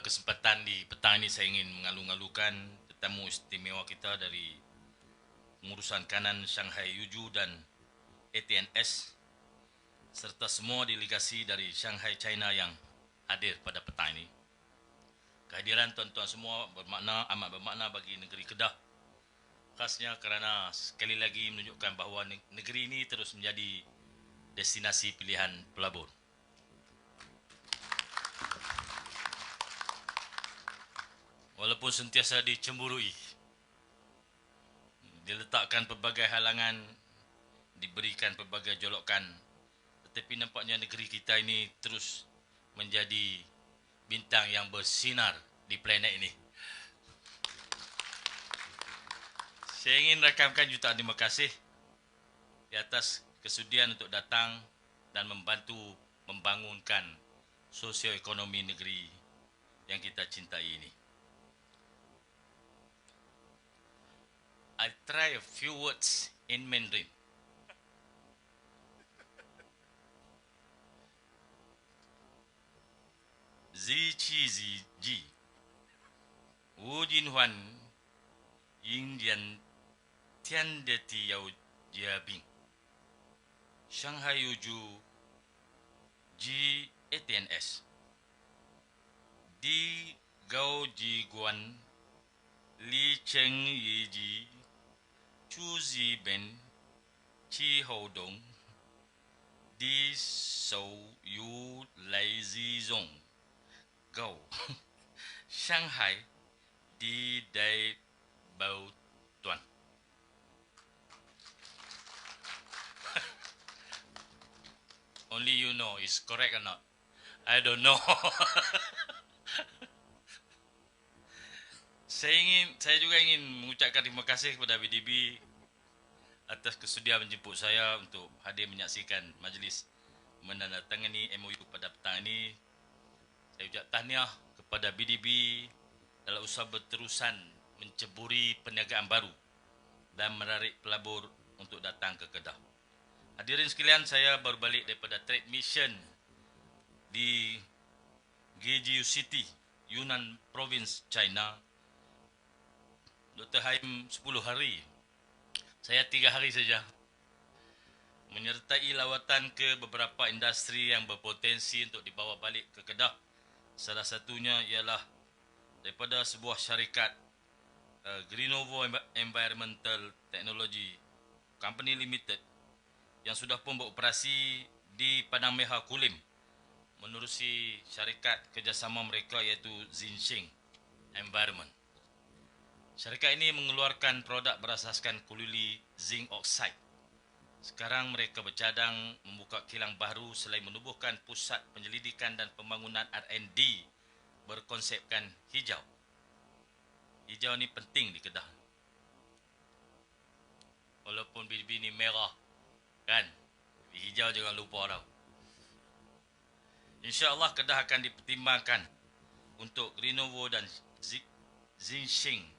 kesempatan di petang ini saya ingin mengalu-alukan tetamu istimewa kita dari pengurusan kanan Shanghai Yuju dan ATNS serta semua delegasi dari Shanghai China yang hadir pada petang ini. Kehadiran tuan-tuan semua amat bermakna bagi negeri Kedah. Khasnya kerana sekali lagi menunjukkan bahawa negeri ini terus menjadi destinasi pilihan pelabur. Walaupun sentiasa dicemburui, diletakkan pelbagai halangan, diberikan pelbagai jolokan, tetapi nampaknya negeri kita ini terus menjadi bintang yang bersinar di planet ini. Saya ingin rakamkan jutaan terima kasih di atas kesudian untuk datang dan membantu membangunkan sosioekonomi negeri yang kita cintai ini. I'll try a few words in Mandarin. 日期日记，吴金环迎人天的地有疾病，上海有住 GATNS， di Gao Ji Guan Li Cheng Yi Ji Chu Zi Ben Qi Hou Dong Di Shou Yu Lai Zi Zong Gao Shanghai Di Dai Bao Tuan. Only you know is correct or not. I don't know. Saya juga ingin mengucapkan terima kasih kepada BDB atas kesudian menjemput saya untuk hadir menyaksikan majlis menandatangani MOU pada petang ini. Saya ucap tahniah kepada BDB dalam usaha berterusan menceburi perniagaan baru dan menarik pelabur untuk datang ke Kedah. Hadirin sekalian, saya baru balik daripada trade mission di Guizhou City, Yunnan Province, China. Dr. Haim 10 hari. Saya 3 hari saja. Menyertai lawatan ke beberapa industri yang berpotensi untuk dibawa balik ke Kedah. Salah satunya ialah daripada sebuah syarikat Greenovo Environmental Technology Company Limited yang sudah pun beroperasi di Padang Merah Kulim menerusi syarikat kerjasama mereka iaitu Zinxing Environment. Syarikat ini mengeluarkan produk berasaskan kululi zinc oxide. Sekarang mereka bercadang membuka kilang baru selain menubuhkan pusat penyelidikan dan pembangunan R&D berkonsepkan hijau. Hijau ni penting di Kedah. Walaupun BDB ni merah, kan? Hijau jangan lupa tau. InsyaAllah Kedah akan dipertimbangkan untuk Greenovo dan Zinxing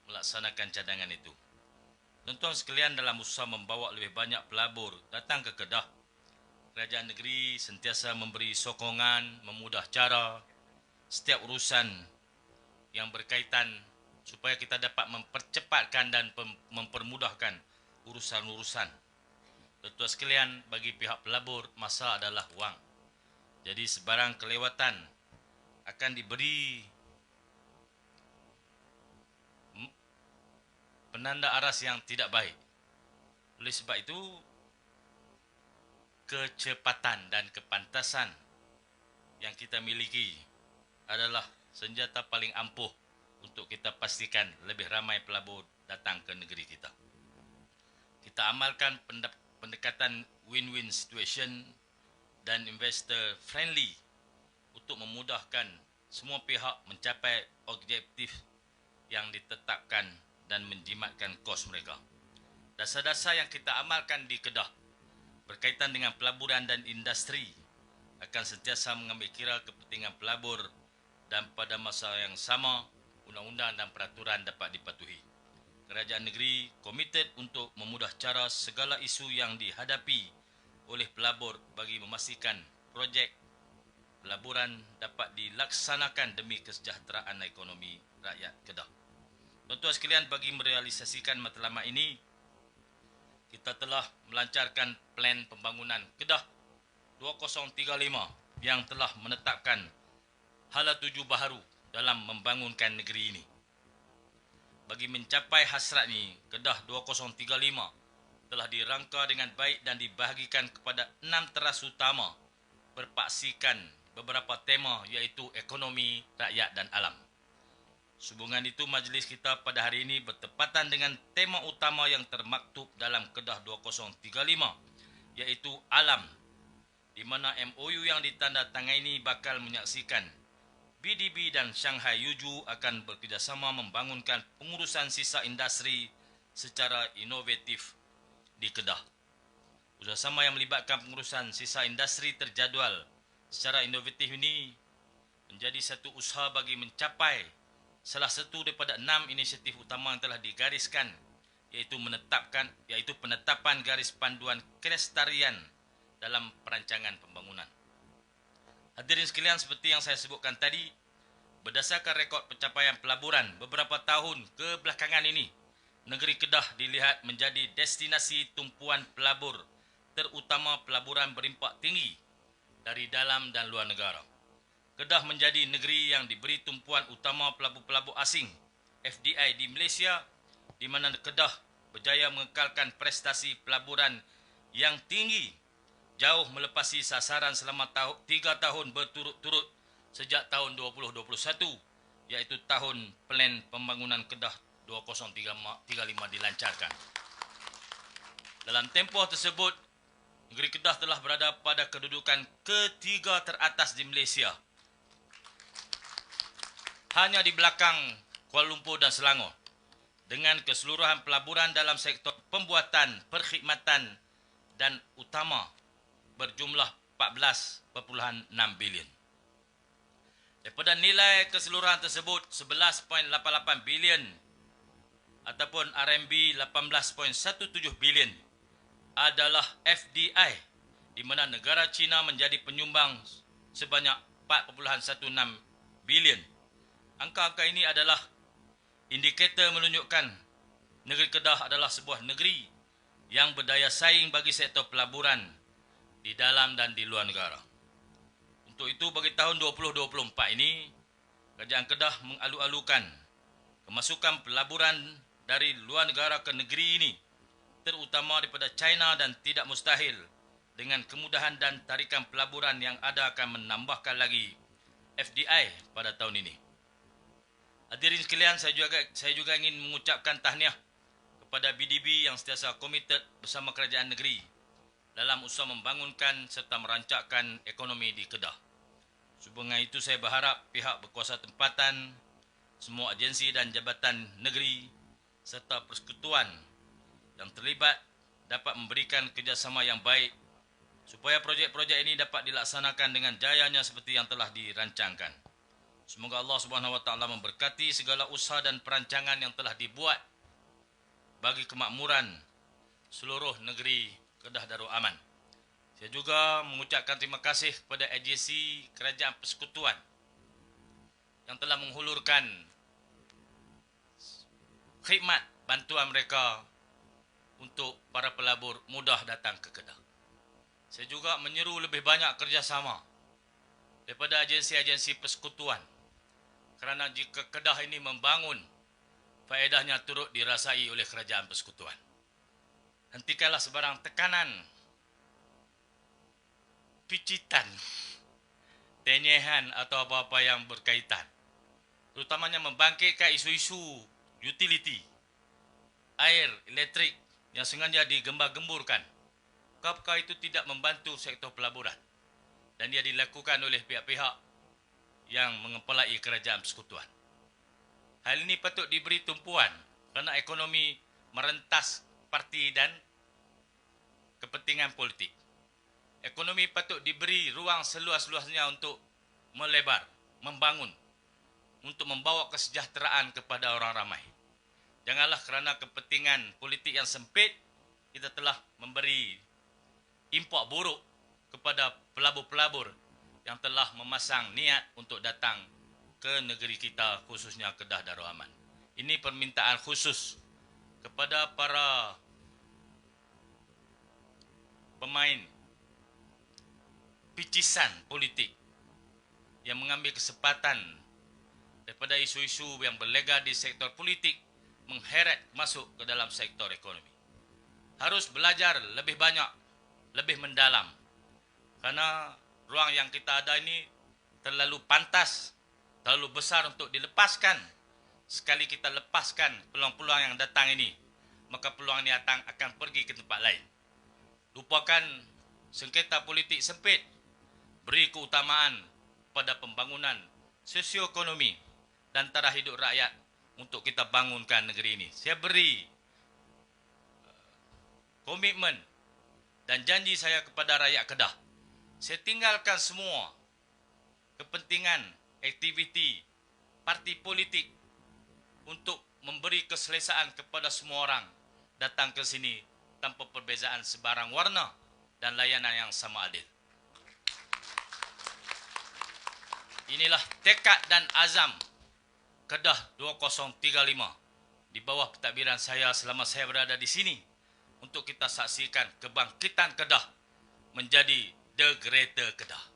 melaksanakan cadangan itu. Tuan-tuan sekalian, dalam usaha membawa lebih banyak pelabur datang ke Kedah, kerajaan negeri sentiasa memberi sokongan, memudah cara setiap urusan yang berkaitan supaya kita dapat mempercepatkan dan mempermudahkan urusan-urusan. Tuan-tuan sekalian, bagi pihak pelabur, masa adalah wang. Jadi sebarang kelewatan akan diberi penanda aras yang tidak baik. Oleh sebab itu, kecepatan dan kepantasan yang kita miliki adalah senjata paling ampuh untuk kita pastikan lebih ramai pelabur datang ke negeri kita. Kita amalkan pendekatan win-win situation dan investor friendly untuk memudahkan semua pihak mencapai objektif yang ditetapkan dan menjimatkan kos mereka. Dasar-dasar yang kita amalkan di Kedah berkaitan dengan pelaburan dan industri akan sentiasa mengambil kira kepentingan pelabur dan pada masa yang sama undang-undang dan peraturan dapat dipatuhi. Kerajaan negeri komited untuk memudah cara segala isu yang dihadapi oleh pelabur bagi memastikan projek pelaburan dapat dilaksanakan demi kesejahteraan ekonomi rakyat Kedah. Tuan-tuan sekalian, bagi merealisasikan matlamat ini, kita telah melancarkan plan pembangunan Kedah 2035 yang telah menetapkan hala tuju baharu dalam membangunkan negeri ini. Bagi mencapai hasrat ini, Kedah 2035 telah dirangka dengan baik dan dibahagikan kepada 6 teras utama berpaksikan beberapa tema iaitu ekonomi, rakyat dan alam. Sehubungan itu, majlis kita pada hari ini bertepatan dengan tema utama yang termaktub dalam Kedah 2035 iaitu alam, di mana MOU yang ditandatangani ini bakal menyaksikan BDB dan Shanghai Yuju akan bekerjasama membangunkan pengurusan sisa industri secara inovatif di Kedah. Kerjasama yang melibatkan pengurusan sisa industri terjadual secara inovatif ini menjadi satu usaha bagi mencapai salah satu daripada 6 inisiatif utama yang telah digariskan, iaitu penetapan garis panduan kelestarian dalam perancangan pembangunan. Hadirin sekalian, seperti yang saya sebutkan tadi, berdasarkan rekod pencapaian pelaburan beberapa tahun kebelakangan ini, negeri Kedah dilihat menjadi destinasi tumpuan pelabur, terutama pelaburan berimpak tinggi dari dalam dan luar negara. Kedah menjadi negeri yang diberi tumpuan utama pelabur-pelabur asing FDI di Malaysia, di mana Kedah berjaya mengekalkan prestasi pelaburan yang tinggi, jauh melepasi sasaran selama 3 tahun berturut-turut sejak tahun 2021, iaitu tahun plan pembangunan Kedah 2035 dilancarkan. Dalam tempoh tersebut, negeri Kedah telah berada pada kedudukan ketiga teratas di Malaysia, hanya di belakang Kuala Lumpur dan Selangor, dengan keseluruhan pelaburan dalam sektor pembuatan, perkhidmatan dan utama berjumlah 14.6 bilion. Daripada nilai keseluruhan tersebut, 11.88 bilion ataupun RMB 18.17 bilion adalah FDI, di mana negara China menjadi penyumbang sebanyak 4.16 bilion. Angka-angka ini adalah indikator menunjukkan negeri Kedah adalah sebuah negeri yang berdaya saing bagi sektor pelaburan di dalam dan di luar negara. Untuk itu, bagi tahun 2024 ini, Kerajaan Kedah mengalu-alukan kemasukan pelaburan dari luar negara ke negeri ini, terutama daripada China, dan tidak mustahil dengan kemudahan dan tarikan pelaburan yang ada akan menambahkan lagi FDI pada tahun ini. Hadirin sekalian, saya juga ingin mengucapkan tahniah kepada BDB yang sentiasa komited bersama kerajaan negeri dalam usaha membangunkan serta merancangkan ekonomi di Kedah. Sehubungan itu, saya berharap pihak berkuasa tempatan, semua agensi dan jabatan negeri serta persekutuan yang terlibat dapat memberikan kerjasama yang baik supaya projek-projek ini dapat dilaksanakan dengan jayanya seperti yang telah dirancangkan. Semoga Allah Subhanahu Wa Taala memberkati segala usaha dan perancangan yang telah dibuat bagi kemakmuran seluruh negeri Kedah Darul Aman. Saya juga mengucapkan terima kasih kepada agensi Kerajaan Persekutuan yang telah menghulurkan khidmat bantuan mereka untuk para pelabur mudah datang ke Kedah. Saya juga menyeru lebih banyak kerjasama daripada agensi-agensi persekutuan, kerana jika Kedah ini membangun, faedahnya turut dirasai oleh kerajaan persekutuan. Hentikanlah sebarang tekanan, picitan, tenyehan atau apa-apa yang berkaitan, terutamanya membangkitkan isu-isu utility, air, elektrik yang sengaja digembar-gemburkan. Apakah itu tidak membantu sektor pelaburan, dan dia dilakukan oleh pihak-pihak yang mengepalai kerajaan persekutuan. Hal ini patut diberi tumpuan kerana ekonomi merentas parti dan kepentingan politik. Ekonomi patut diberi ruang seluas-luasnya untuk melebar, membangun, untuk membawa kesejahteraan kepada orang ramai. Janganlah kerana kepentingan politik yang sempit, kita telah memberi impak buruk kepada pelabur-pelabur yang telah memasang niat untuk datang ke negeri kita, khususnya Kedah Darul Aman. Ini permintaan khusus kepada para pemain picisan politik yang mengambil kesempatan daripada isu-isu yang berlega di sektor politik mengheret masuk ke dalam sektor ekonomi. Harus belajar lebih banyak, lebih mendalam. Karena ruang yang kita ada ini terlalu pantas, terlalu besar untuk dilepaskan. Sekali kita lepaskan peluang-peluang yang datang ini, maka peluang ini akan pergi ke tempat lain. Lupakan sengketa politik sempit. Beri keutamaan pada pembangunan sosioekonomi dan taraf hidup rakyat untuk kita bangunkan negeri ini. Saya beri komitmen dan janji saya kepada rakyat Kedah. Saya tinggalkan semua kepentingan, aktiviti, parti politik untuk memberi keselesaan kepada semua orang datang ke sini tanpa perbezaan sebarang warna dan layanan yang sama adil. Inilah tekad dan azam Kedah 2035 di bawah pentadbiran saya selama saya berada di sini untuk kita saksikan kebangkitan Kedah menjadi The Greater Kedah.